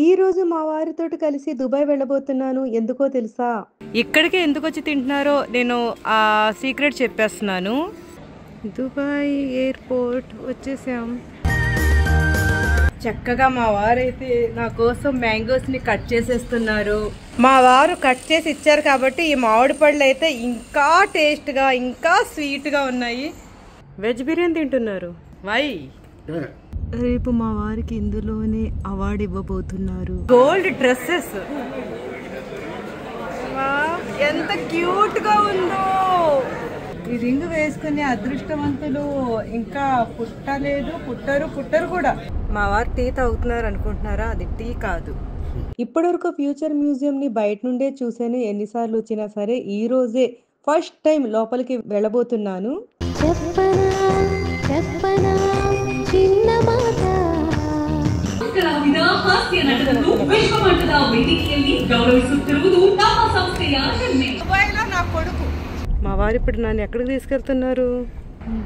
ఈ రోజు మా వారితోటి కలిసి దుబాయ్ వెళ్ళబోతున్నాను. ఎందుకో తెలుసా? ఇక్కడికే ఎందుకు వచ్చి తింటున్నారో నేను ఆ సీక్రెట్ చెప్పేస్తున్నాను. దుబాయ్ ఎయిర్పోర్ట్ వచ్చేసాం. చక్కగా మా వారైతే నా కోసం మ్యాంగోస్ని కట్ చేసేస్తున్నారు. మా వారు కట్ చేసి ఇచ్చారు కాబట్టి ఈ మామిడి పళ్ళు అయితే ఇంకా టేస్ట్గా ఇంకా స్వీట్గా ఉన్నాయి. వెజ్ బిర్యానీ తింటున్నారు. వై రేపు మా వారికి ఇందులోనే అవార్డు ఇవ్వబోతున్నారు. గోల్డ్ డ్రెస్సెస్ ఎంత క్యూట్ గా ఉందో. ఈ రింగ్ వేసుకునే అదృష్టవంతులు ఇంకా పుట్టరు కూడా. మా వారు టీ తాగుతున్నారు అనుకుంటున్నారా? అది టీ కాదు. ఇప్పటివరకు ఫ్యూచర్ మ్యూజియం ని బయట నుండే చూసాను. ఎన్నిసార్లు వచ్చినా సరే ఈ రోజే ఫస్ట్ టైం లోపలికి వెళ్ళబోతున్నాను. మా వారు ఇప్పుడు నన్ను ఎక్కడికి తీసుకెళ్తున్నారు?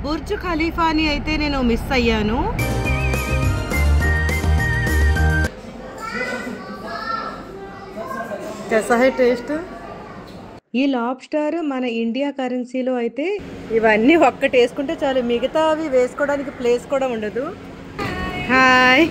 బుర్జ్ ఖలీఫాని అయితే నేను మిస్ అయ్యాను. कैसा है టేస్ట్? ఈ లాబ్స్టర్ మన ఇండియా కరెన్సీలో అయితే ఇవన్నీ ఒక్కటి వేసుకుంటే చాలు, మిగతా అవి వేసుకోవడానికి ప్లేస్ కూడా ఉండదు. Hi,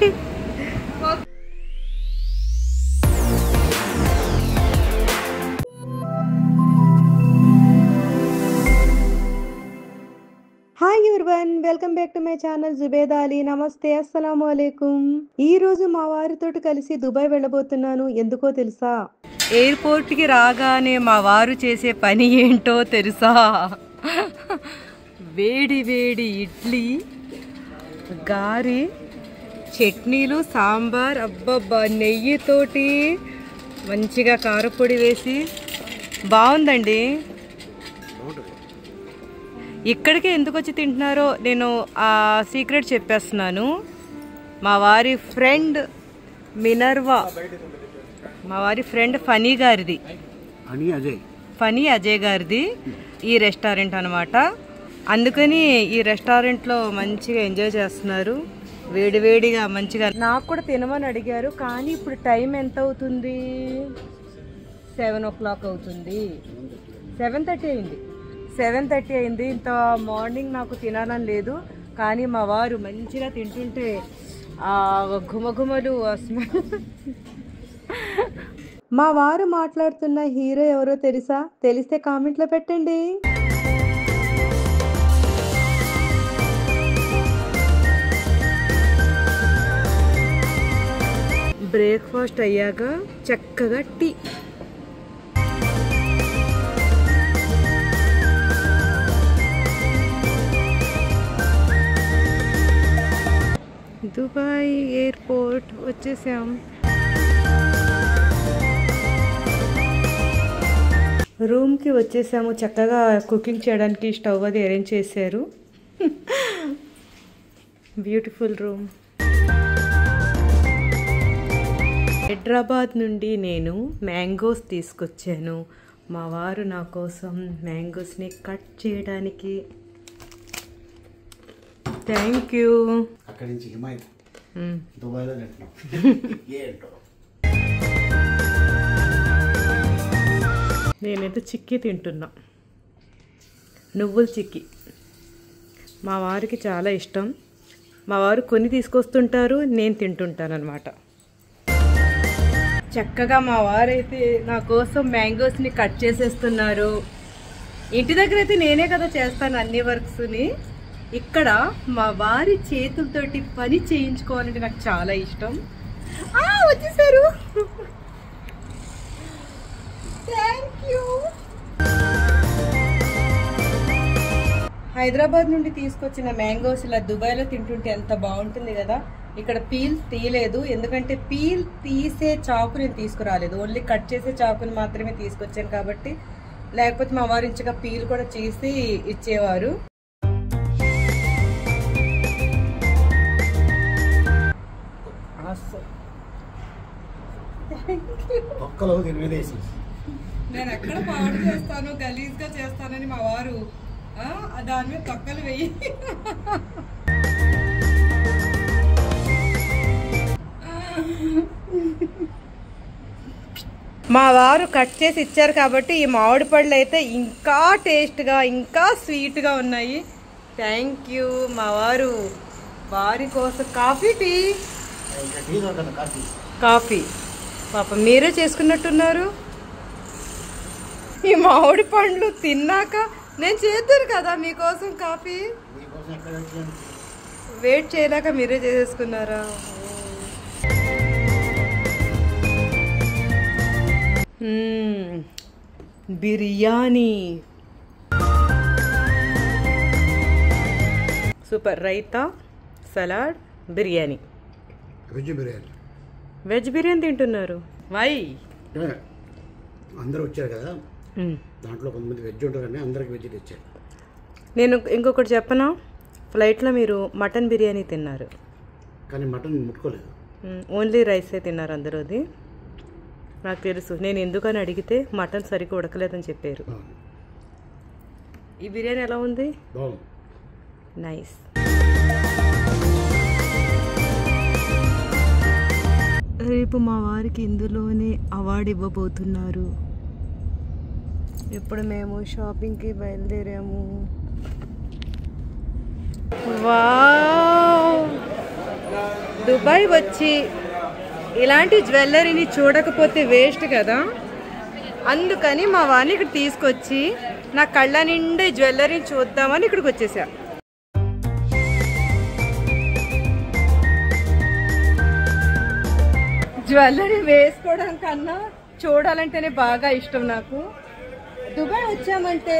hi everyone, welcome back to my channel Zubeda Ali. నమస్తే, అస్సలాము అలైకుం. ఈ రోజు మా వారితోటి కలిసి దుబాయ్ వెళ్ళబోతున్నాను. ఎందుకో తెలుసా? ఎయిర్పోర్ట్ కి రాగానే మా వారు చేసే పని ఏంటో తెలుసా? వేడి వేడి ఇడ్లీ, గారి, చట్నీలు, సాంబార్, అబ్బబ్బా నెయ్యితోటి మంచిగా కారపొడి వేసి బాగుందండి. ఇక్కడికే ఎందుకు వచ్చి తింటున్నారో నేను ఆ సీక్రెట్ చెప్పేస్తున్నాను. మా వారి ఫ్రెండ్ మినర్వా, మా వారి ఫ్రెండ్ ఫనీ అజయ్ గారిది ఈ రెస్టారెంట్ అనమాట. అందుకని ఈ రెస్టారెంట్లో మంచిగా ఎంజాయ్ చేస్తున్నారు. వేడివేడిగా మంచిగా. నాకు కూడా తినమని అడిగారు, కానీ ఇప్పుడు టైం ఎంత అవుతుంది? 7 o'clock అవుతుంది. 7:30 అయింది. 7:30 అయింది. ఇంత మార్నింగ్ నాకు తినాలని లేదు, కానీ మా వారు మంచిగా తింటుంటే ఆ ఘుమఘుమలు, ఆ స్మెల్. మా వారు మాట్లాడుతున్న హీరో ఎవరో తెలుసా? తెలిస్తే కామెంట్లో పెట్టండి. బ్రేక్ఫాస్ట్ అయ్యాక చక్కగా టీ. దుబాయ్ ఎయిర్పోర్ట్ వచ్చేసాం. రూమ్కి వచ్చేసాము. చక్కగా కుకింగ్ చేయడానికి స్టవ్ అది అరేంజ్ చేశారు. Beautiful room. హైదరాబాద్ నుండి నేను మ్యాంగోస్ తీసుకొచ్చాను. మా వారు నా కోసం మ్యాంగోస్ని కట్ చేయడానికి. Thank you. నేనైతే చిక్కీ తింటున్నా, నువ్వుల చిక్కీ. మా వారికి చాలా ఇష్టం. మా వారు కొన్ని తీసుకొస్తుంటారు, నేను తింటుంటాను అనమాట. చక్కగా మా వారైతే నా కోసం మ్యాంగోస్ని కట్ చేసేస్తున్నారు. ఇంటి దగ్గర అయితే నేనే కదా చేస్తాను అన్ని వర్క్స్ని. ఇక్కడ మా వారి చేతులతోటి పని చేయించుకోవాలంటే నాకు చాలా ఇష్టం. వచ్చేసారు. Thank you. హైదరాబాద్ నుండి తీసుకొచ్చిన మ్యాంగోస్ ఇలా దుబాయ్లో తింటుంటే ఎంత బాగుంటుంది కదా. ఇక్కడ పీల్ తీయలేదు, ఎందుకంటే పీల్ తీసే చాకు నేను తీసుకురాలేదు. ఓన్లీ కట్ చేసే చాకుని మాత్రమే తీసుకొచ్చాను కాబట్టి, లేకపోతే మా వారు ఇంచగా పీల్ కూడా చేసి ఇచ్చేవారు. నేను ఎక్కడ పాడు చేస్తాను, గలీజ్గా చేస్తానని మా వారు దాని మీద తొక్కలు వెయ్యి. మా వారు కట్ చేసి ఇచ్చారు కాబట్టి ఈ మామిడి పళ్ళు అయితే ఇంకా టేస్ట్గా ఇంకా స్వీట్గా ఉన్నాయి. థ్యాంక్ యూ మా వారి కోసం. కాఫీ టీ కాఫీ పాప మీరే చేసుకున్నట్టున్నారు. ఈ మామిడి పండ్లు తిన్నాక నేను చేద్దాను కదా మీకోసం కాఫీ. వెయిట్ చేయలేక మీరే చేసేసుకున్నారా? Biryani super. Raita, salad, biryani. Veg biryani తింటున్నారు. వై అందరూ వచ్చారు కదా, దాంట్లో కొంతమంది వెజ్ ఉంటారని అందరికి వెజ్ తెచ్చారు. నేను ఇంకొకటి చెప్పనా, ఫ్లైట్లో మీరు మటన్ బిర్యానీ తిన్నారు కానీ మటన్ ముట్టుకోలేదు, ఓన్లీ రైసే తిన్నారు అందరూది. నాకు తెలుసు. నేను ఎందుకని అడిగితే మటన్ సరిగ్గా ఉడకలేదని చెప్పారు. ఈ బిర్యానీ ఎలా ఉంది? నైస్. రేపు మా వారికి ఇందులోనే అవార్డు ఇవ్వబోతున్నారు. ఇప్పుడు మేము షాపింగ్కి బయలుదేరాము. వావ్, దుబాయ్ వచ్చి ఇలాంటి జ్యువెలరీని చూడకపోతే వేస్ట్ కదా. అందుకని మా వారిని ఇక్కడ తీసుకొచ్చి నా కళ్ళ నిండా జ్యువెలరీని చూద్దామని ఇక్కడికి వచ్చేసా. జ్యువెలరీ వేసుకోవడం కన్నా చూడాలంటేనే బాగా ఇష్టం నాకు. దుబాయ్ వచ్చామంటే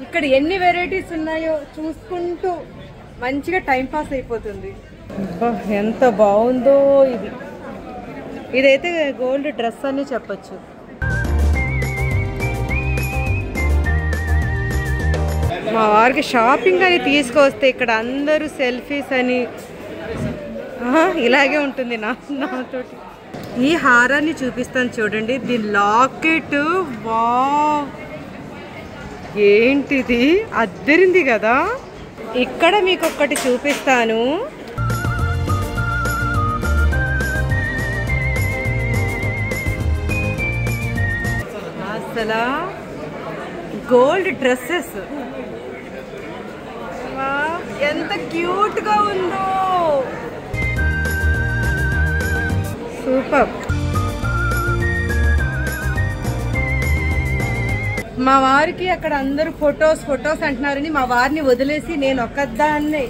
ఇక్కడ ఎన్ని వెరైటీస్ ఉన్నాయో చూసుకుంటూ మంచిగా టైంపాస్ అయిపోతుంది. ఎంత బాగుందో ఇది. ఇదైతే గోల్డ్ డ్రెస్ అని చెప్పచ్చు. మా వారికి షాపింగ్ అని తీసుకొస్తే ఇక్కడ అందరూ సెల్ఫీస్ అని ఇలాగే ఉంటుంది నాతోటి. ఈ హారాన్ని చూపిస్తాను చూడండి, దీని లాకెట్. వావ్, ఏంటిది అద్దరింది కదా. ఇక్కడ మీకు ఒక్కటి చూపిస్తాను. అసలు గోల్డ్ డ్రెస్సెస్ ఎంత క్యూట్ గా ఉందో. సూపర్. మా వారికి అక్కడ అందరూ ఫొటోస్ అంటున్నారని మా వారిని వదిలేసి నేను ఒక్కదాన్నే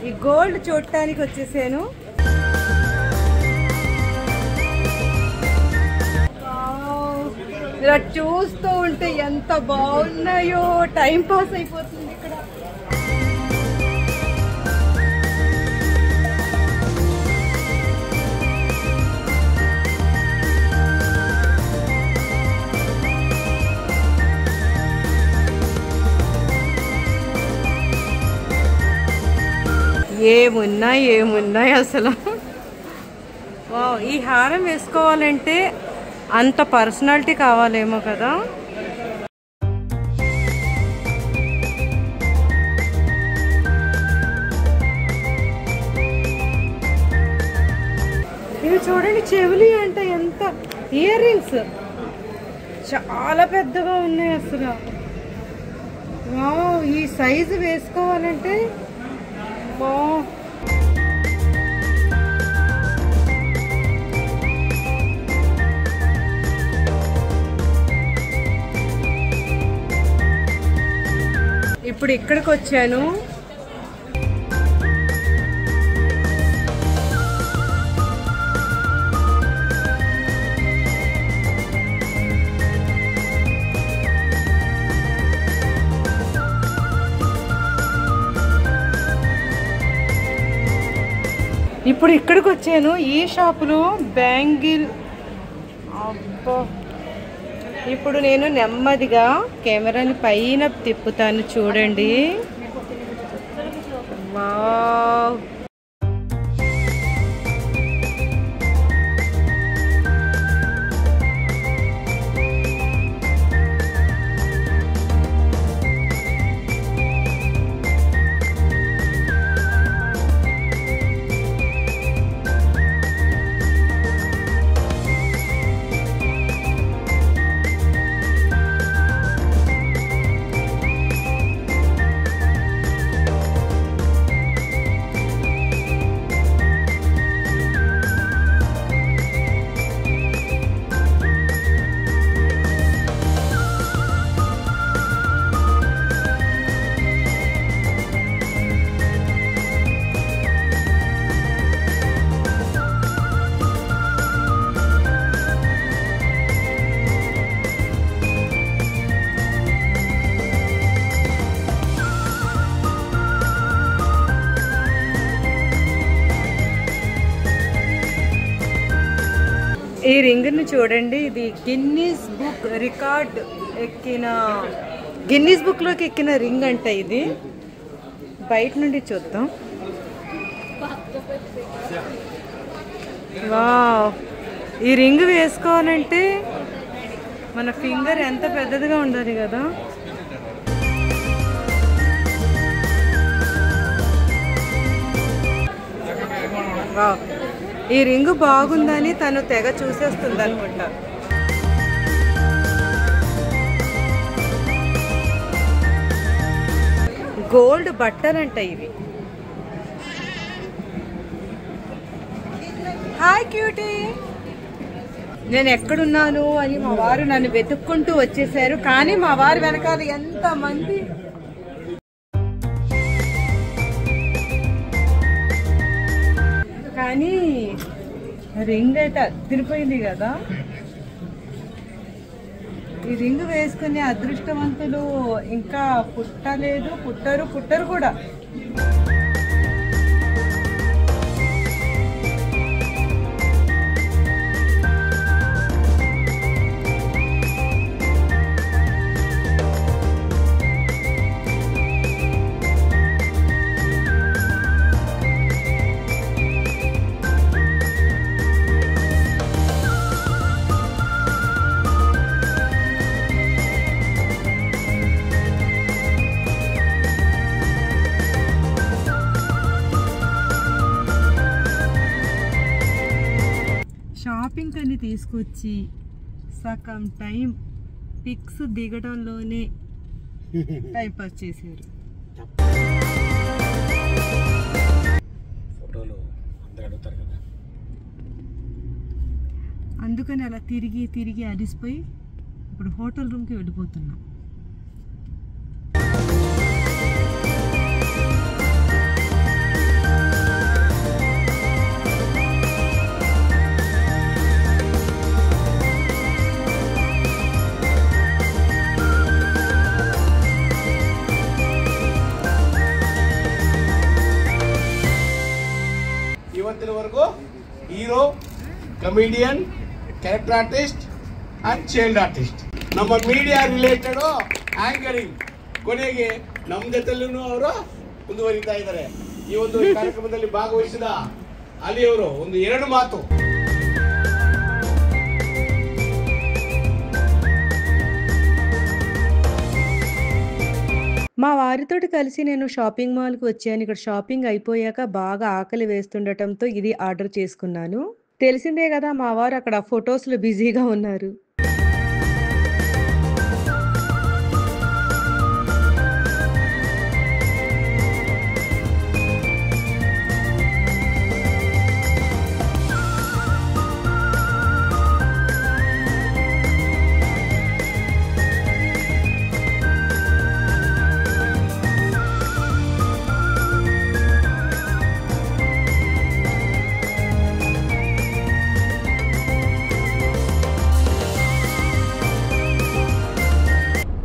ఈ గోల్డ్ చూడటానికి వచ్చేసాను. ఇలా చూస్తూ ఉంటే ఎంత బాగున్నాయో, టైం పాస్ అయిపోతుంది ఇక్కడ. ఏమున్నాయి అసలు. వావ్, ఈ హారం వేసుకోవాలంటే అంత పర్సనాలిటీ కావాలేమో కదా. ఇవి చూడండి, చెవులి అంటే ఎంత. ఇయర్ రింగ్స్ చాలా పెద్దగా ఉన్నాయి అసలు. వావ్, ఈ సైజు వేసుకోవాలంటే వావ్. ఇప్పుడు ఇక్కడికి వచ్చాను. ఈ షాపులో బ్యాంగిల్. అబ్బా, ఇప్పుడు నేను నెమ్మదిగా కెమెరాని పైన తిప్పుతాను చూడండి. వావ్, రింగ్ని చూడండి, ఇది గిన్నీస్ బుక్లోకి ఎక్కిన రింగ్ అంట. ఇది బయట నుండి చూద్దాం. వావ్, ఈ రింగ్ వేసుకోవాలంటే మన ఫింగర్ ఎంత పెద్దదిగా ఉండాలి కదా. వావ్, ఈ రింగ్ బాగుందని తను తెగ చూసేస్తుంది అనుకుంటా. గోల్డ్ బట్టలంట ఇవి. Hi cutie. నేను ఎక్కడున్నాను అని మా వారు నన్ను వెతుక్కుంటూ వచ్చేసారు, కానీ మా వారు వెనకాల ఎంతమంది. కానీ రింగ్ అయితే అదిరిపోయింది కదా. ఈ రింగ్ వేసుకునే అదృష్టవంతులు ఇంకా పుట్టరు కూడా. షాపింగ్ అని తీసుకొచ్చి సగం టైం పిక్స్ దిగడంలోనే టైం పాస్ చేశారు. ఫోటోలు అందరూ అడుగుతారు కదా, అందుకని అలా తిరిగి అలిసిపోయి ఇప్పుడు హోటల్ రూమ్కి వెళ్ళిపోతున్నాం. ಇವತ್ತಿನ ವರೆಗೂ hero, comedian, character artist and child artist, ನಮ್ಮ ಮೀಡಿಯಾ ರಿಲೇಟೆಡ್ ಆಂಕರಿಂಗ್ ಕೊನೆಗೆ ನಮ್ಮ ಜೊತೆಲೂ ಅವರು ಮುಂದುವರಿತಾ ಇದ್ದಾರೆ. ಈ ಒಂದು ಕಾರ್ಯಕ್ರಮದಲ್ಲಿ ಭಾಗವಹಿಸಿದ ಅಲಿ ಅವರು ಒಂದು 2 ಮಾತು. మా వారితోటి కలిసి నేను షాపింగ్ మాల్కి వచ్చాను. ఇక్కడ షాపింగ్ అయిపోయాక బాగా ఆకలి వేస్తుండటంతో ఇది ఆర్డర్ చేసుకున్నాను. తెలిసిందే కదా, మా వారు అక్కడ ఫొటోస్లో బిజీగా ఉన్నారు.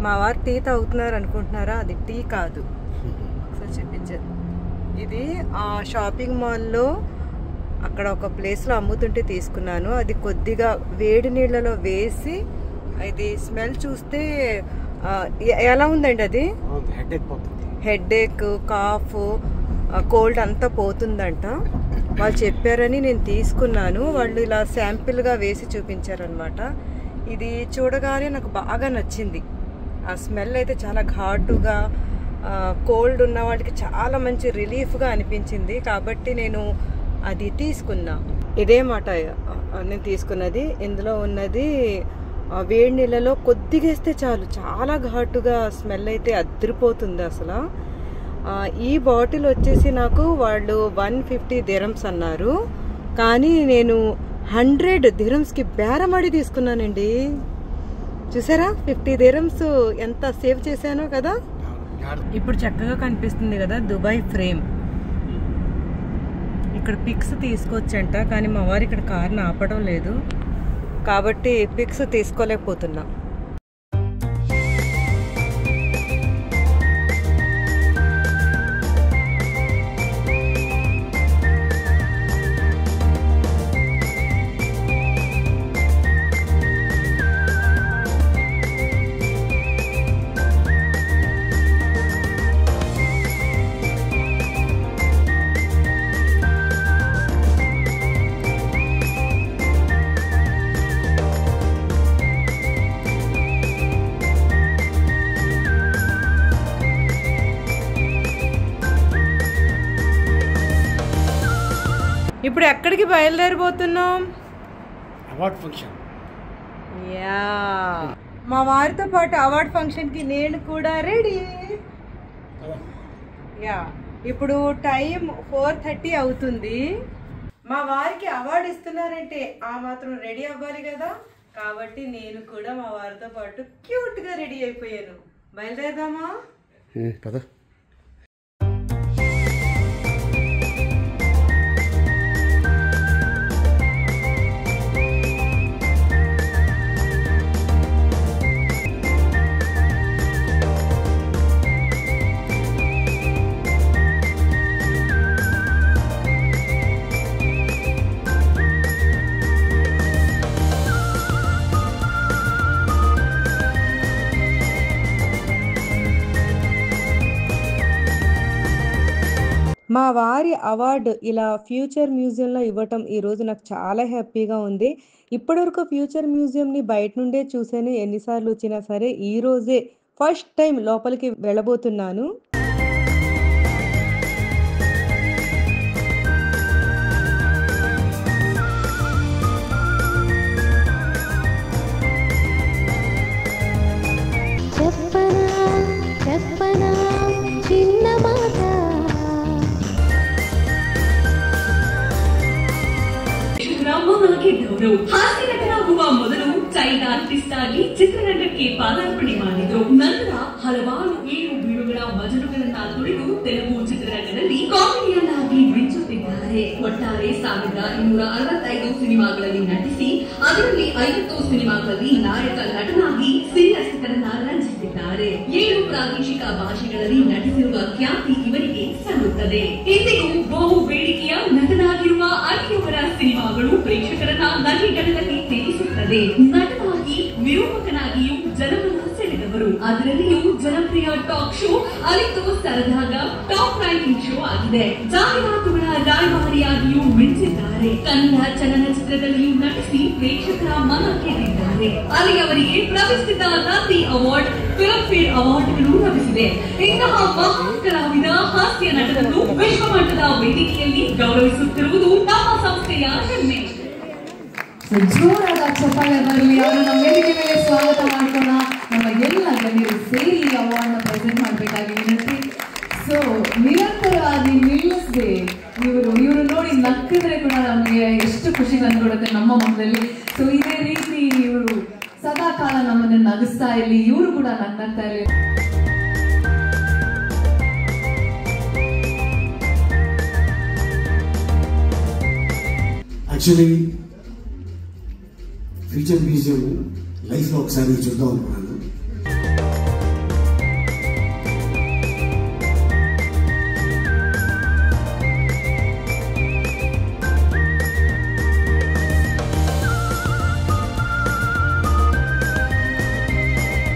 మా వారు టీ తాగుతున్నారు అనుకుంటున్నారా? అది టీ కాదు, ఒకసారి చూపించారు. ఇది షాపింగ్ మాల్లో అక్కడ ఒక ప్లేస్లో అమ్ముతుంటే తీసుకున్నాను. అది కొద్దిగా వేడి నీళ్ళలో వేసి, ఇది స్మెల్ చూస్తే ఎలా ఉందండి? అది హెడేక్, కాఫ్, కోల్డ్ అంతా పోతుందంట. వాళ్ళు చెప్పారని నేను తీసుకున్నాను. వాళ్ళు ఇలా శాంపిల్గా వేసి చూపించారనమాట. ఇది చూడగానే నాకు బాగా నచ్చింది. ఆ స్మెల్ అయితే చాలా ఘాటుగా, కోల్డ్ ఉన్న వాళ్ళకి చాలా మంచి రిలీఫ్గా అనిపించింది. కాబట్టి నేను అది తీసుకున్నా. ఇదే మాట నేను తీసుకున్నది. ఇందులో ఉన్నది వేడి నీళ్ళలో కొద్దిగా వేస్తే చాలు, చాలా ఘాటుగా స్మెల్ అయితే అదిరిపోతుంది అసలు. ఈ బాటిల్ వచ్చేసి నాకు వాళ్ళు 150 dirhams అన్నారు, కానీ నేను 100 dirhamsకి బేరమాడి తీసుకున్నానండి. చూసారా 50 dirhams ఎంత సేవ్ చేశానో కదా. ఇప్పుడు చక్కగా కనిపిస్తుంది కదా దుబాయ్ ఫ్రేమ్. ఇక్కడ పిక్స్ తీసుకోవచ్చంట, కానీ మా వారు ఇక్కడ కార్ని ఆపడం లేదు కాబట్టి పిక్స్ తీసుకోలేకపోతున్నా. ఇప్పుడు ఎక్కడికి బయలుదేరిపోతున్నాం? Award function. యా, మా వారితో పాటు అవార్డ్ ఫంక్షన్కి నేను కూడా రెడీ. యా, ఇప్పుడు టైం 4:30 అవుతుంది. మా వారికి అవార్డు ఇస్తున్నారంటే ఆ మాత్రం రెడీ అవ్వాలి కదా. కాబట్టి నేను కూడా మా వారితో పాటు క్యూట్గా రెడీ అయిపోయాను. బయలుదేరదామా? కదా. మా వారి అవార్డు ఇలా ఫ్యూచర్ మ్యూజియంలో ఇవ్వటం ఈరోజు నాకు చాలా హ్యాపీగా ఉంది. ఇప్పటివరకు ఫ్యూచర్ మ్యూజియంని బయట నుండే చూసాను, ఎన్నిసార్లు వచ్చినా సరే. ఈ రోజే ఫస్ట్ టైం లోపలికి వెళ్ళబోతున్నాను. ಮೊದಲು ಚೈನಾ ಆರ್ಟಿಸ್ಟ್ ಆಗಿ ಚಿತ್ರರಂಗಕ್ಕೆ ಪಾದಾರ್ಪಣೆ ಮಾಡಿದ್ರು. ನಂತರ ಹಲವಾರು ಏಳು ಬೀಳುಗಳ ಮಜಲುಗಳನ್ನ ತುಳಿದು ತೆಲುಗು ಚಿತ್ರರಂಗದಲ್ಲಿ ಕಾಮಿಡಿಯನ್ ಆಗಿ ಮಿಂಚುತ್ತಿದ್ದಾರೆ. ಒಟ್ಟಾರೆ 1265 ಸಿನಿಮಾಗಳಲ್ಲಿ ನಟಿಸಿ ಅದರಲ್ಲಿ 50 ಸಿನಿಮಾಗಳಲ್ಲಿ ನಾಯಕ ನಟನಾಗಿ ಸಿನಿರಸಿಕರನ್ನ ರಂಜಿಸಿದ್ದಾರೆ. 7 ಪ್ರಾದೇಶಿಕ ಭಾಷೆಗಳಲ್ಲಿ ನಟಿಸಿರುವ ಖ್ಯಾತಿ ಇವರಿಗೆ ಸಲ್ಲುತ್ತದೆ. ಇಂದಿಗೂ ಬಹು ಬೇಡಿಕೆಯ ನಟನಾಗಿರುವ ಅನಿಯವರ ಸಿನಿಮಾಗಳು ಪ್ರೇಕ್ಷಕರನ್ನ ನಗೆಗಡಲಲ್ಲಿ ತೇಲಿಸುತ್ತದೆ. ನಟನಾಗಿ ವಿರೂಪಕನಾಗಿಯೂ ಜನರನ್ನು ಸೆಳೆದವರು. ಅದರಲ್ಲಿಯೂ ಜನಪ್ರಿಯ ಟಾಕ್ ಶೋ ಅಲಿತು ಸರದಾಗ ಟಾಪ್ ರ್ಯಾಂಕಿಂಗ್ ಶೋ ಆಗಿದೆ. ಜಾಹೀರಾತುಗಳ ರಾಯಭಾರಿಯಾಗಿಯೂ ಮಿಂಚಿದ್ದಾರೆ. ಕನ್ನಡ ಚಲನಚಿತ್ರದಲ್ಲಿಯೂ ನಟಿಸಿ ಪ್ರೇಕ್ಷಕರ ಮನ ಗೆದ್ದಿದ್ದಾರೆ. ಅಲ್ಲಿ ಅವರಿಗೆ ಪ್ರತಿಷ್ಠಿತ ನಂದಿ ಅವಾರ್ಡ್, ಫಿಲ್ಮ್ ಫೇರ್ ಅವಾರ್ಡ್ಗಳು ಲಭಿಸಿದೆ. ಇಂತಹ ಮಹಾನ್ ಕಲಾವಿದ ಹಾಸ್ಯ ನಟರನ್ನು ವಿಶ್ವಮಟ್ಟದ ವೇದಿಕೆಯಲ್ಲಿ ಗೌರವಿಸುತ್ತಿರುವುದು ನಮ್ಮ ಸಂಸ್ಥೆಯ ಹೆಮ್ಮೆ. ಜೋರಾದ ಚಪ್ಪಾಳೆ ಬರಲಿ. ಅವರು ನಮ್ಮ ವೇದಿಕೆ ಮೇಲೆ ಸ್ವಾಗತ ಮಾಡ್ಕೋಣ. ನಮ್ಮ ಎಲ್ಲ ಗಣ್ಯರು ಸೇರಿ ಅವಾರ್ಡ್ ನ ಪ್ರೆಸೆಂಟ್ ಮಾಡಬೇಕಾಗಿ ವಿನಂತಿ. ಸೊ ನಿರಂತರವಾಗಿ ನಿಲ್ಲಿಸದೆ ಇವರು ನೋಡಿ ನಕ್ಕಿದ್ರೆ ಕೂಡ ನಮಗೆ ಎಷ್ಟು ಖುಷಿ ತಂದುಕೊಡುತ್ತೆ ನಮ್ಮ ಮನದಲ್ಲಿ. ಸೊ ಇದೇ ರೀತಿ ಇವರು ಸದಾ ಕಾಲ ನಮ್ಮನ್ನು ನಗಿಸ್ತಾ ಇರಲಿ, ಇವರು ಕೂಡ ನಗ್ತಾ ಇರಲಿ. యాక్చువల్లీ ఫ్యూచర్ మ్యూజియం లైఫ్లో ఒకసారి చూద్దాం అనుకున్నాను.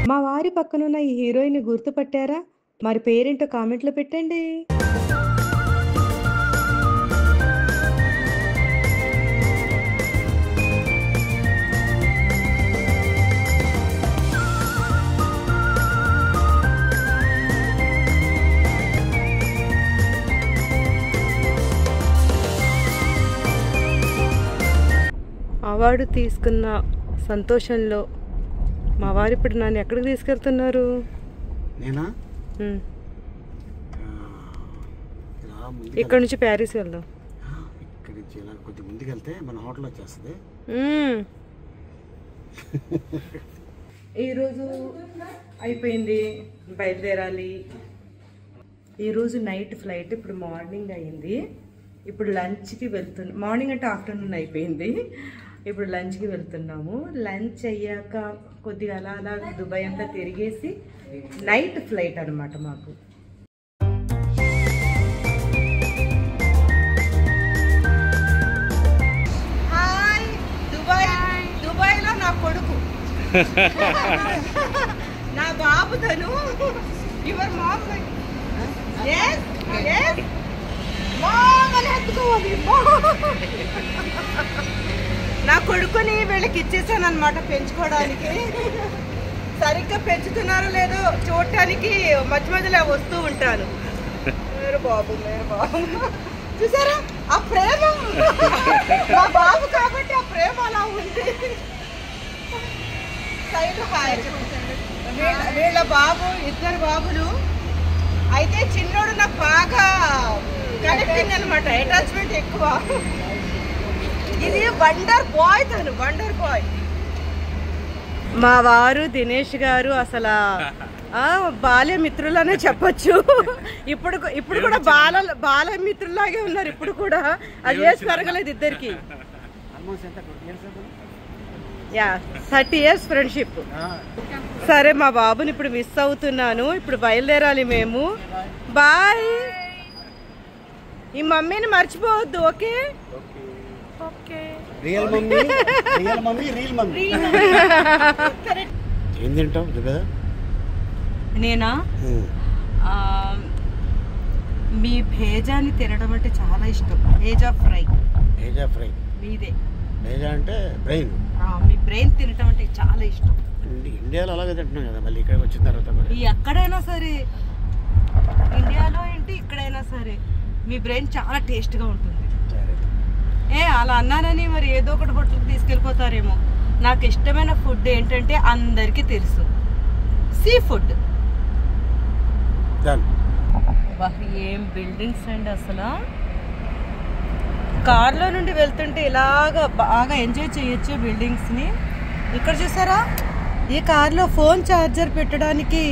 మా వారి పక్కనున్న ఈ హీరోయిన్ గుర్తుపట్టారా? మరి పేరేంటో కామెంట్లో పెట్టండి. అవార్డు తీసుకున్న సంతోషంలో మా వారు ఇప్పుడు నన్ను ఎక్కడికి తీసుకెళ్తున్నారు? నేనా? ఇక్కడ నుంచి ప్యారిస్ వెళ్దాం. ఇక్కడ నుంచి ఇలా కొద్ది ముందుకు వెళ్తే మన హోటల్ వచ్చేస్తుంది. ఈరోజు అయిపోయింది, బయలుదేరాలి. ఈరోజు నైట్ ఫ్లైట్, ఇప్పుడు మార్నింగ్ అయింది. ఇప్పుడు లంచ్కి వెళ్తున్నాం. మార్నింగ్ అంటే ఆఫ్టర్నూన్ అయిపోయింది. ఇప్పుడు లంచ్కి వెళ్తున్నాము. లంచ్ అయ్యాక కొద్దిగా అలా అలా దుబాయ్ అంతా తిరిగేసి నైట్ ఫ్లైట్ అనమాట మాకు. హాయ్ దుబాయ్లో నా కొడుకు, నా బాబు తను. యువర్ మామ్ అని ఎత్తుకోవాలి. నా కొడుకుని వీళ్ళకి ఇచ్చేసాను అనమాట పెంచుకోవడానికి. సరిగ్గా పెంచుతున్నారో లేదో చూడటానికి మధ్య మధ్యలో వస్తూ ఉంటాను. మీరు బాబు చూసారా ఆ ప్రేమ మా బాబు కాబట్టి ఆ ప్రేమ అలా ఉంది. సైడ్ హాయ్ వీళ్ళ బాబు, ఇద్దరు బాబులు. అయితే చిన్నోడు నాకు బాగా కనెక్టింగ్ అనమాట, అటాచ్మెంట్ ఎక్కువ. ఇది వండర్ బాయ్, తను వండర్ బాయ్. మా వారు దినేష్ గారు అసలు బాల్య మిత్రులనే చెప్పొచ్చు. ఇప్పుడు కూడా బాల మిత్రులాగే ఉన్నారు. ఇప్పుడు కూడా అది ఏజ్ పెరగలేదు ఇద్దరికి. 30 years ఫ్రెండ్షిప్. సరే మా బాబుని ఇప్పుడు మిస్ అవుతున్నాను. ఇప్పుడు బయలుదేరాలి మేము. బాయ్. ఈ మమ్మీని మర్చిపోవద్దు. Okay okay. రియల్ మమ్మీ ఏం తింటావు కదా? నేనా మీ భేజాని తినడం అంటే చాలా ఇష్టం. భేజా ఫ్రై. మీదే భేజా అంటే బ్రెయిన్. మీ బ్రెయిన్ తినడం అంటే చాలా ఇష్టం. ఇండియాలో అలాగే తింటున్నాం కదా, మళ్ళీ ఇక్కడికి వచ్చిన తర్వాత కూడా. ఎక్కడైనా సరే, ఇండియాలో ఏంటి ఇక్కడైనా సరే మీ బ్రెయిన్ చాలా టేస్ట్గా ఉంటుంది. అలా అన్నానని మరి ఏదో ఒకటి హోటల్కి తీసుకెళ్ళిపోతారేమో. నాకు ఇష్టమైన ఫుడ్ ఏంటంటే అందరికీ తెలుసు, సీ ఫుడ్. ఏం బిల్డింగ్స్ అండి అసలు. కార్లో నుండి వెళ్తుంటే ఇలాగా బాగా ఎంజాయ్ చేయొచ్చు బిల్డింగ్స్ని. ఇక్కడ చూసారా, ఈ కార్లో ఫోన్ ఛార్జర్ పెట్టడానికి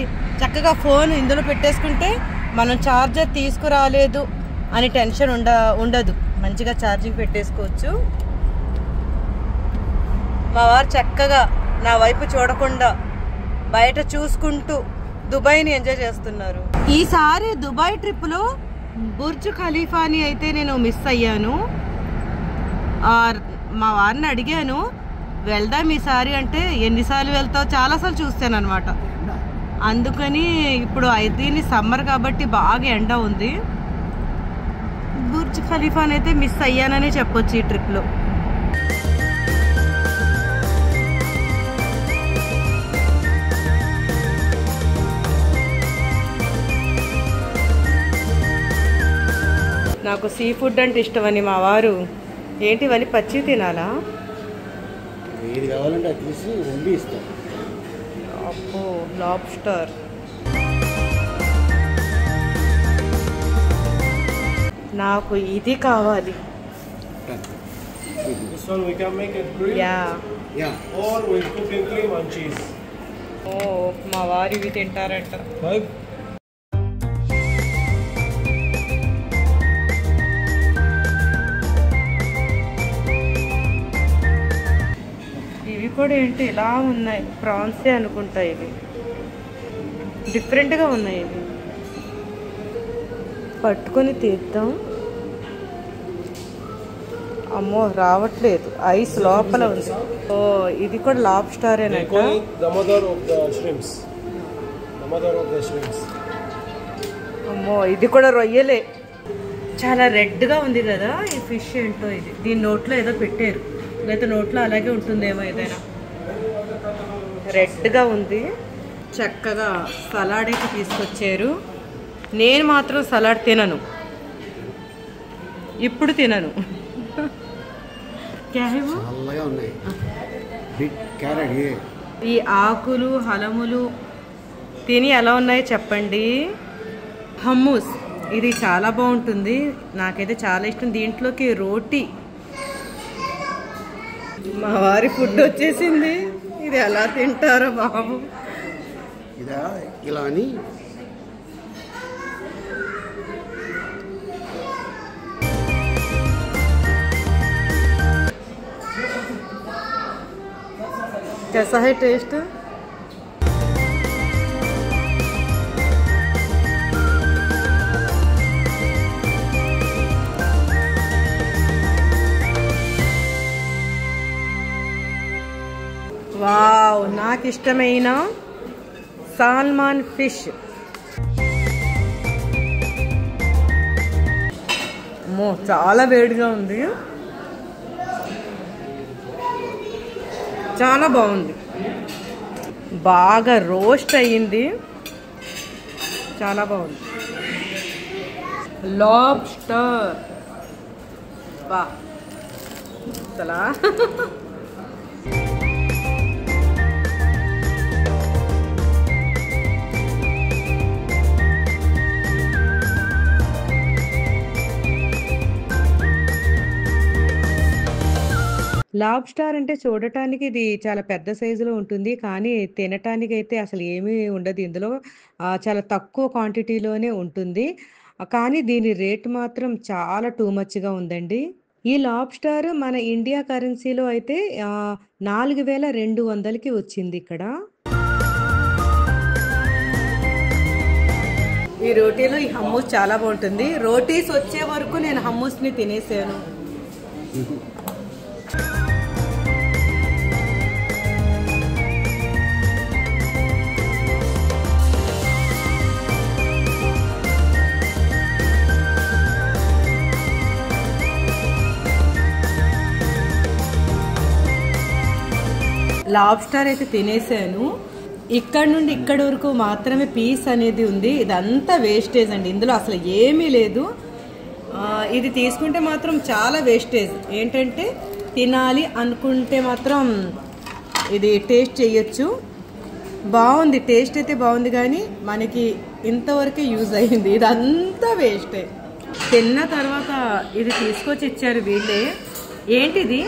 చక్కగా ఫోన్ ఇందులో పెట్టేసుకుంటే మనం ఛార్జర్ తీసుకురాలేదు అని టెన్షన్ ఉండదు. మంచిగా ఛార్జింగ్ పెట్టేసుకోవచ్చు. మా వారు చక్కగా నా వైపు చూడకుండా బయట చూసుకుంటూ దుబాయ్ని ఎంజాయ్ చేస్తున్నారు. ఈసారి దుబాయ్ ట్రిప్లో బుర్జ్ ఖలీఫాని అయితే నేను మిస్ అయ్యాను. మా వారిని అడిగాను వెళ్దాం ఈసారి అంటే, ఎన్నిసార్లు వెళ్తావు, చాలాసార్లు చూస్తాను అనమాట. అందుకని ఇప్పుడు దీన్ని సమ్మర్ కాబట్టి బాగా ఎండ ఉంది. బుర్జ్ ఖలీఫాని అయితే మిస్ అయ్యాననే చెప్పొచ్చు ఈ ట్రిప్లో. నాకు సీ ఫుడ్ అంటే ఇష్టమని మా వారు ఏంటివన్నీ పచ్చి తినాలా? ఏది కావాలంటే అది తీసి వండి ఇస్తాం. అబ్బో, లాబ్స్టర్. నాకు ఇది కావాలి. This one we can make it grilled. Or we'll cook in cream and cheese. ఓ, మా వారు ఇవి తింటారంట. Right? ఇవి కూడా ఏంటి ఇలా ఉన్నాయి, ప్రాన్సే అనుకుంటా. ఇవి డిఫరెంట్గా ఉన్నాయి. ఇవి పట్టుకొని తీద్దాం. అమ్మో, రావట్లేదు, ఐస్ లోపల ఉంది. ఓ, ఇది కూడా లాబ్స్టరేనంట. The mother of the shrimps. The mother of the shrimps. అమ్మో, ఇది కూడా రొయ్యలే. చాలా రెడ్గా ఉంది కదా ఈ ఫిష్. ఏంటో ఇది, దీని నోట్లో ఏదో పెట్టారు, లేదా నోట్లో అలాగే ఉంటుందేమో ఏదైనా. రెడ్గా ఉంది. చక్కగా సలాడ్ అయితే తీసుకొచ్చారు. నేను మాత్రం సలాడ్ తినను, ఇప్పుడు తినను. చల్లగా ఉన్నాయి. Big carrot. ఈ ఆకులు హలములు తిని ఎలా ఉన్నాయో చెప్పండి. హమ్మూస్ ఇది చాలా బాగుంటుంది, నాకైతే చాలా ఇష్టం. దీంట్లోకి రోటీ. మా వారి ఫుడ్ వచ్చేసింది. ఇది ఎలా తింటారో బాబు. ఇదా ఇలా అని कैसा है टेस्ट? వావ్, నాకు ఇష్టమైన సాల్మాన్ ఫిష్. అమ్మో, చాలా వేడిగా ఉంది. చాలా బాగుంది, బాగా రోస్ట్ అయ్యింది, చాలా బాగుంది. లాబ్స్టర్ బా అసలా లాబ్స్టార్ అంటే చూడటానికి ఇది చాలా పెద్ద సైజులో ఉంటుంది, కానీ తినటానికి అయితే అసలు ఏమీ ఉండదు ఇందులో. చాలా తక్కువ క్వాంటిటీలోనే ఉంటుంది, కానీ దీని రేట్ మాత్రం చాలా టూ మచ్గా ఉందండి. ఈ లాబ్స్టార్ మన ఇండియా కరెన్సీలో అయితే 4200కి వచ్చింది ఇక్కడ. ఈ రోటీలో ఈ హమ్మూస్ చాలా బాగుంటుంది. రోటీస్ వచ్చే వరకు నేను హమ్మూస్ని తినేసాను. లాబ్స్టార్ అయితే తినేసాను. ఇక్కడ నుండి ఇక్కడ వరకు మాత్రమే పీస్ అనేది ఉంది. ఇదంతా వేస్టేజ్ అండి, ఇందులో అసలు ఏమీ లేదు. ఇది తీసుకుంటే మాత్రం చాలా వేస్టేజ్. ఏంటంటే తినాలి అనుకుంటే మాత్రం ఇది టేస్ట్ చేయొచ్చు. బాగుంది, టేస్ట్ అయితే బాగుంది, కానీ మనకి ఇంతవరకే యూజ్ అయింది. ఇదంతా వేస్టే. తిన్న తర్వాత ఇది తీసుకొచ్చి ఇచ్చారు వీళ్ళే. ఏంటిది?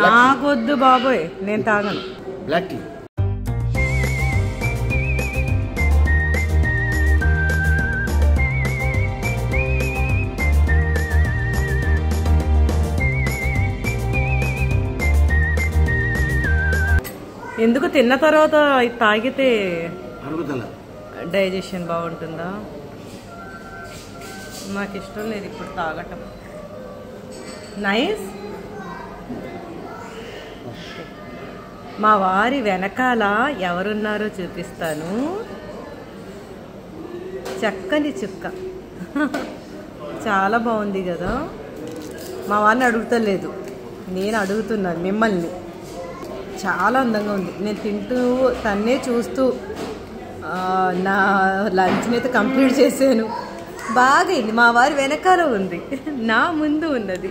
నాకొద్దు బాబోయ్, నేను తాగను. Black tea. ఎందుకు తిన్న తర్వాత తాగితే అరుగుదల, డైజెషన్ బాగుంటుందా? నాకు ఇష్టం లేదు ఇప్పుడు తాగటం. నైస్. మా వారి వెనకాల ఎవరున్నారో చూపిస్తాను. చక్కని చుక్క, చాలా బాగుంది కదా. మా వారిని అడుగుతలేదు, నేను అడుగుతున్నాను మిమ్మల్ని. చాలా అందంగా ఉంది. నేను తింటూ తన్నే చూస్తూ నా లంచ్ని అయితే కంప్లీట్ చేశాను. బాగైంది. మా వారి వెనకాల ఉంది, నా ముందు ఉన్నది.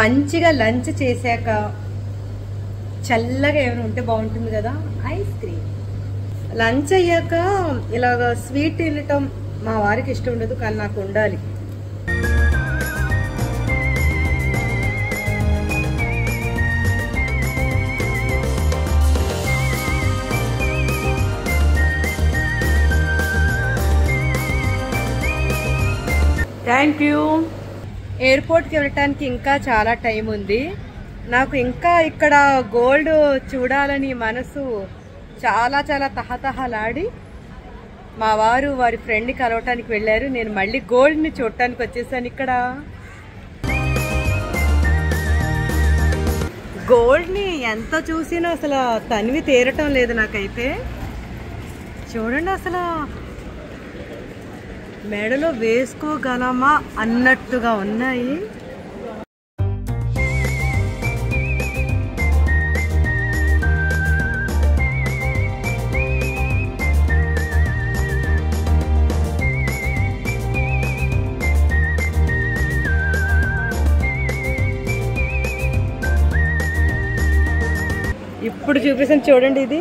మంచిగా లంచ్ చేశాక చల్లగా ఏమైనా ఉంటే బాగుంటుంది కదా, ఐస్ క్రీమ్. లంచ్ అయ్యాక ఇలాగ స్వీట్ తినటం మా వారికి ఇష్టం ఉండదు, కానీ నాకు ఉండాలి. Thank you. ఎయిర్పోర్ట్కి వెళ్ళటానికి ఇంకా చాలా టైం ఉంది. నాకు ఇంకా ఇక్కడ గోల్డ్ చూడాలని మనసు చాలా చాలా తహతహలాడి మా వారు వారి ఫ్రెండ్ని కలవటానికి వెళ్ళారు. నేను మళ్ళీ గోల్డ్ని చూడటానికి వచ్చేసాను. ఇక్కడ గోల్డ్ని ఎంత చూసినా అసలు తనివి తీరటం లేదు నాకైతే. చూడండి, అసలు మెడలో వేసుకోగలమా అన్నట్టుగా ఉన్నాయి. ఇప్పుడు చూపిస్తాను చూడండి, ఇది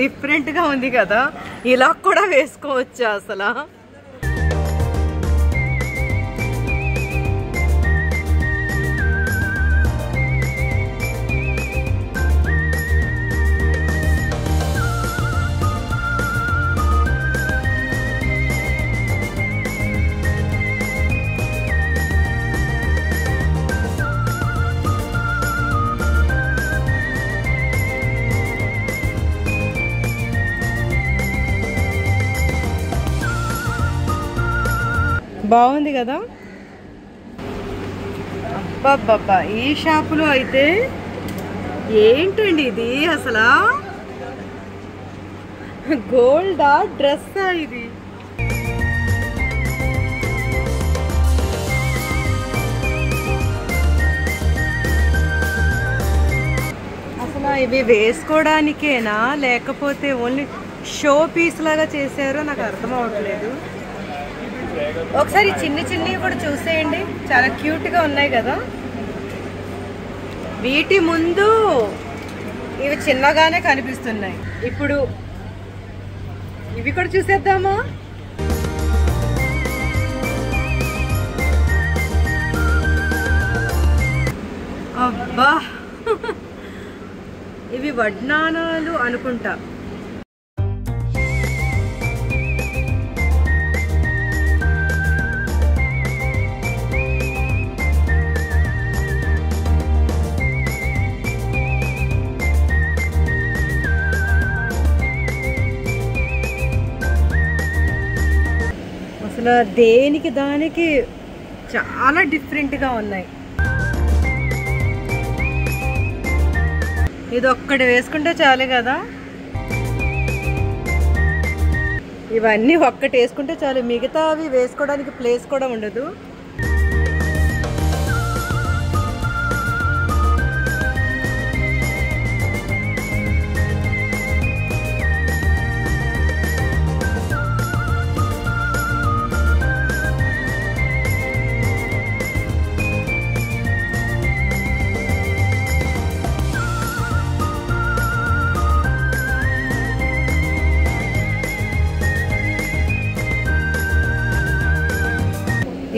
డిఫరెంట్గా ఉంది కదా. ఇలా కూడా వేసుకోవచ్చా అసలు? బాగుంది కదా. అబ్బబ్బబ్బా, ఈ షాపులో అయితే ఏంటండి ఇది అసలు? గోల్డా డ్రెస్సా ఇది? అసలు ఇవి వేసుకోవడానికేనా, లేకపోతే ఓన్లీ షో పీస్ లాగా చేశారో నాకు అర్థం అవ్వట్లేదు. ఒకసారి చిన్ని చిన్నవి కూడా చూసేయండి, చాలా క్యూట్గా ఉన్నాయి కదా. వీటి ముందు ఇవి చిన్నగానే కనిపిస్తున్నాయి. ఇప్పుడు ఇవి కూడా చూసేద్దామా? అబ్బా ఇవి వడ్నానాలు అనుకుంటా. అసలు దేనికి దానికి చాలా డిఫరెంట్గా ఉన్నాయి. ఇది ఒక్కటి వేసుకుంటే చాలు కదా. ఇవన్నీ ఒక్కటి వేసుకుంటే చాలు, మిగతా అవి వేసుకోవడానికి ప్లేస్ కూడా ఉండదు.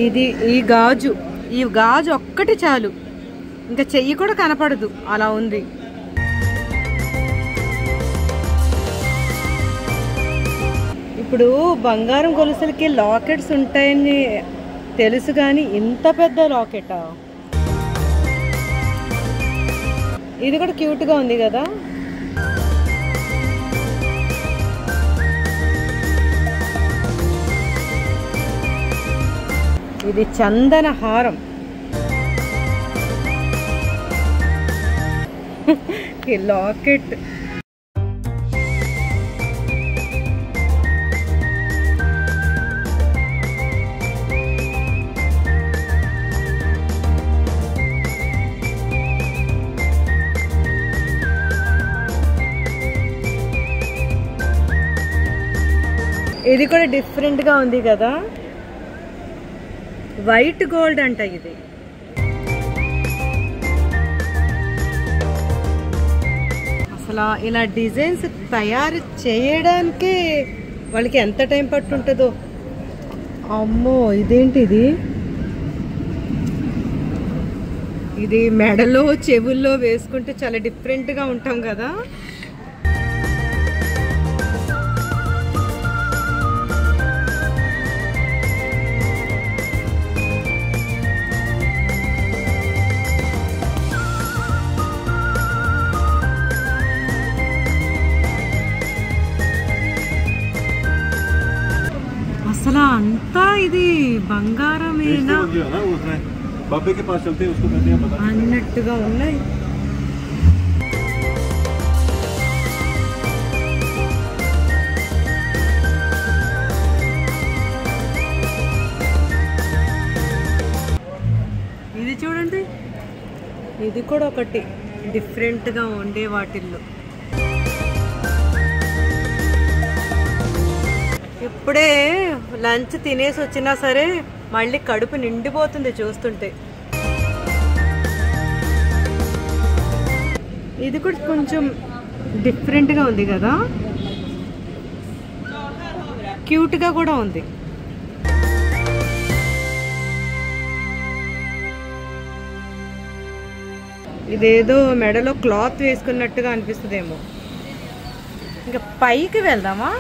ఇది ఈ గాజు ఒక్కటి చాలు, ఇంకా చెయ్యి కూడా కనపడదు, అలా ఉంది. ఇప్పుడు బంగారం గొలుసులకి లాకెట్స్ ఉంటాయని తెలుసు, కానీ ఇంత పెద్ద లాకెటా? ఇది కూడా క్యూట్గా ఉంది కదా. ఇది చందన హారం. ఈ లాకెట్ ఇది కూడా డిఫరెంట్గా ఉంది కదా. వైట్ గోల్డ్ అంట ఇది. అసలు ఇలా డిజైన్స్ తయారు చేయడానికి వాళ్ళకి ఎంత టైం పట్టుంటుందో. అమ్మో ఇదేంటిది? ఇది మెడలో చెవుల్లో వేసుకుంటే చాలా డిఫరెంట్గా ఉంటాం కదా. అసలు అంతా ఇది బంగారమేనా అన్నట్టుగా ఉన్నాయి. ఇది చూడండి, ఇది కూడా ఒకటి డిఫరెంట్గా ఉండే వాటిల్లో. ఇప్పుడే లంచ్ తినేసి వచ్చినా సరే మళ్ళీ కడుపు నిండిపోతుంది చూస్తుంటే. ఇది కూడా కొంచెం డిఫరెంట్గా ఉంది కదా, క్యూట్గా కూడా ఉంది. ఇదేదో మెడలో క్లాత్ వేసుకున్నట్టుగా అనిపిస్తుందేమో. ఇంకా పైకి వెళ్దామా?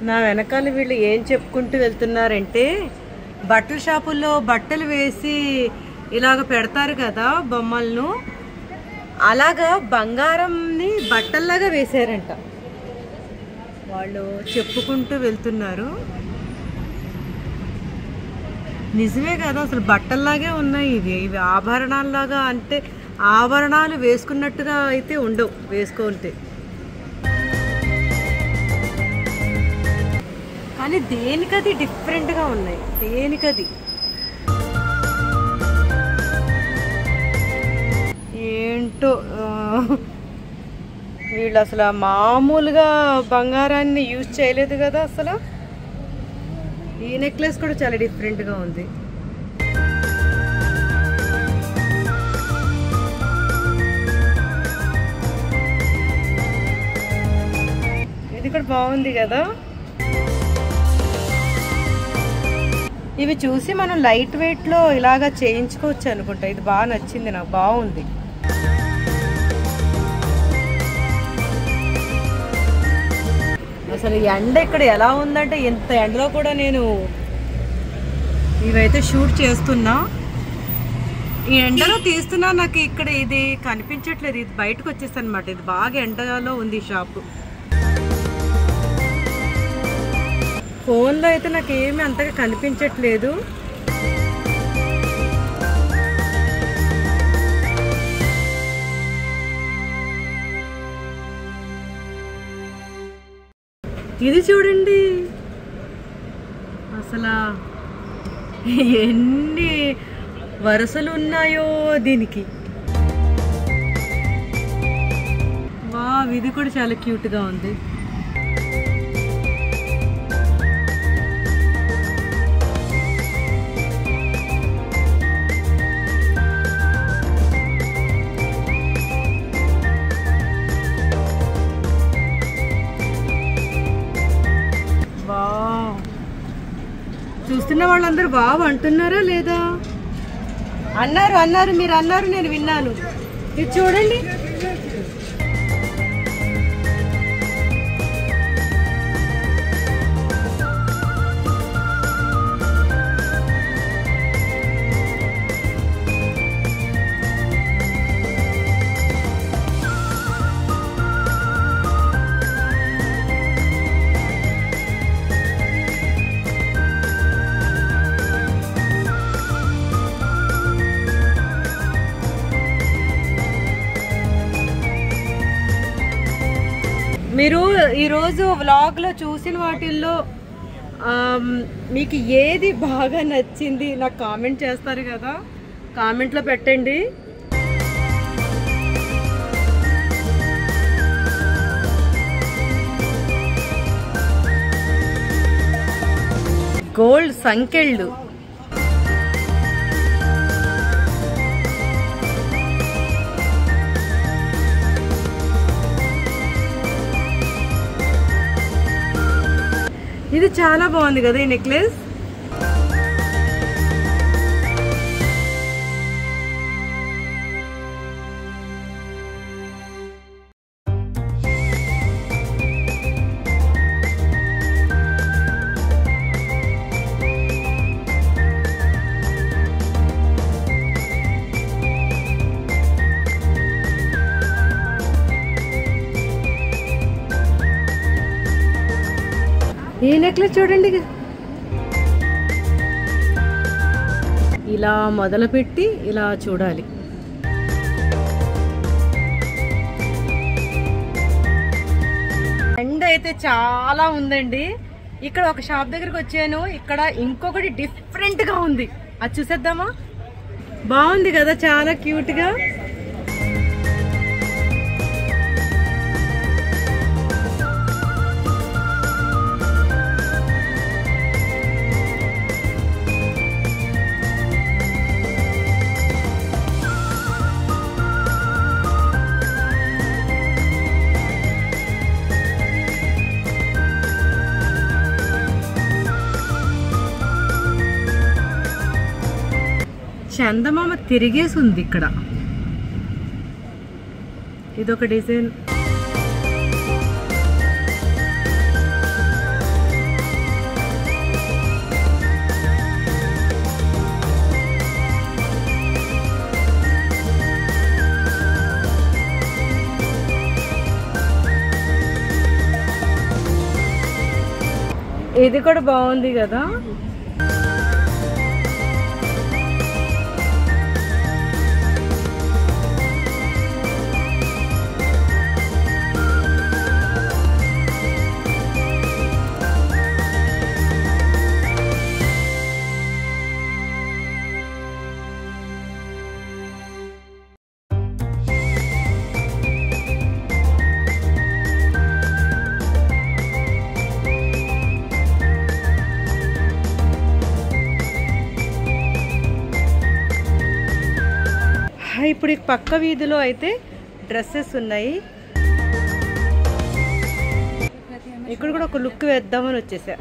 నా వెనకాల వీళ్ళు ఏం చెప్పుకుంటూ వెళ్తున్నారంటే, బట్టల షాపుల్లో బట్టలు వేసి ఇలాగ పెడతారు కదా బొమ్మలను, అలాగా బంగారంని బట్టల్లాగా వేశారంట. వాళ్ళు చెప్పుకుంటూ వెళ్తున్నారు. నిజమే కదా, అసలు బట్టల్లాగే ఉన్నాయి ఇవి ఆభరణాల్లాగా. అంటే ఆభరణాలు వేసుకున్నట్టుగా అయితే ఉండవు వేసుకుంటే, కానీ దేనికది డిఫరెంట్గా ఉన్నాయి. దేనికది ఏంటో వీళ్ళు అసలు మామూలుగా బంగారాన్ని యూజ్ చేయలేదు కదా అసలు. ఈ నెక్లెస్ కూడా చాలా డిఫరెంట్గా ఉంది. ఇది కూడా బాగుంది కదా. ఇవి చూసి మనం లైట్ వెయిట్లో ఇలాగా చేయించుకోవచ్చు అనుకుంటా. ఇది బాగా నచ్చింది నాకు, బాగుంది. అసలు ఎండ ఇక్కడ ఎలా ఉందంటే ఇంత ఎండలో కూడా నేను ఇవైతే షూట్ చేస్తున్నా. ఈ ఎండలో తీస్తున్నా, నాకు ఇక్కడ ఇది కనిపించట్లేదు. ఇది బయటకు వచ్చేస్తాను అనమాట. ఇది బాగా ఎండలో ఉంది ఈ షాపు. ఫోన్లో అయితే నాకు ఏమీ అంతగా కనిపించట్లేదు. ఇది చూడండి అసలు ఎన్ని వరుసలు ఉన్నాయో దీనికి. వావ్, ఇది కూడా చాలా క్యూట్గా ఉంది. చూస్తున్న వాళ్ళందరూ బాగా అంటున్నారా లేదా? అన్నారు మీరు అన్నారు, నేను విన్నాను. ఇది చూడండి, మీరు ఈరోజు వ్లాగ్లో చూసిన వాటిల్లో మీకు ఏది బాగా నచ్చింది నాకు కామెంట్ చేస్తారు కదా, కామెంట్లో పెట్టండి. గోల్డ్ సంకెళ్ళు, ఇది చాలా బాగుంది కదా ఈ నెక్లెస్. ఈ నెక్లెస్ చూడండి, ఇలా మొదలుపెట్టి ఇలా చూడాలి. ఎండ అయితే చాలా ఉందండి. ఇక్కడ ఒక షాప్ దగ్గరికి వచ్చాను, ఇక్కడ ఇంకొకటి డిఫరెంట్ గా ఉంది, అది చూసేద్దామా? బాగుంది కదా, చాలా క్యూట్ గా. చందమామ తిరిగేసి ఉంది ఇక్కడ. ఇదొక డిజైన్. ఇది కూడా బాగుంది కదా. ఇప్పుడు ఈ పక్క వీధిలో అయితే డ్రెస్సెస్ ఉన్నాయి. ఇక్కడ కూడా ఒక లుక్ వేద్దామని వచ్చేసా.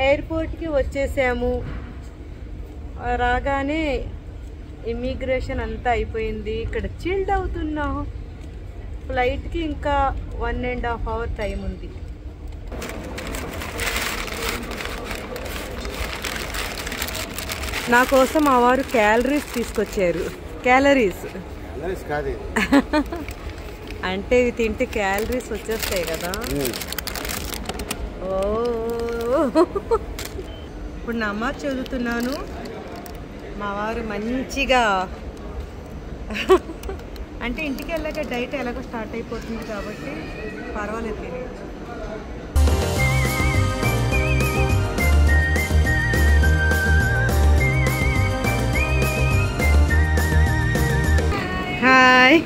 ఎయిర్పోర్ట్కి వచ్చేసాము. రాగానే ఇమిగ్రేషన్ అంతా అయిపోయింది. ఇక్కడ చిల్డ్ అవుతున్నాం. ఫ్లైట్కి ఇంకా 1.5 hour టైం ఉంది. నా కోసం మా వారు క్యాలరీస్ తీసుకొచ్చారు. క్యాలరీస్ కాదు అంటే ఇవి తింటే క్యాలరీస్ వచ్చేస్తాయి కదా. ఓ ఇప్పుడు నమాజ్ చదువుతున్నాను. మా వారు మంచిగా అంటే ఇంటికి వెళ్ళాక డైట్ ఎలాగో స్టార్ట్ అయిపోతుంది కాబట్టి పర్వాలేదు తినేది. హాయ్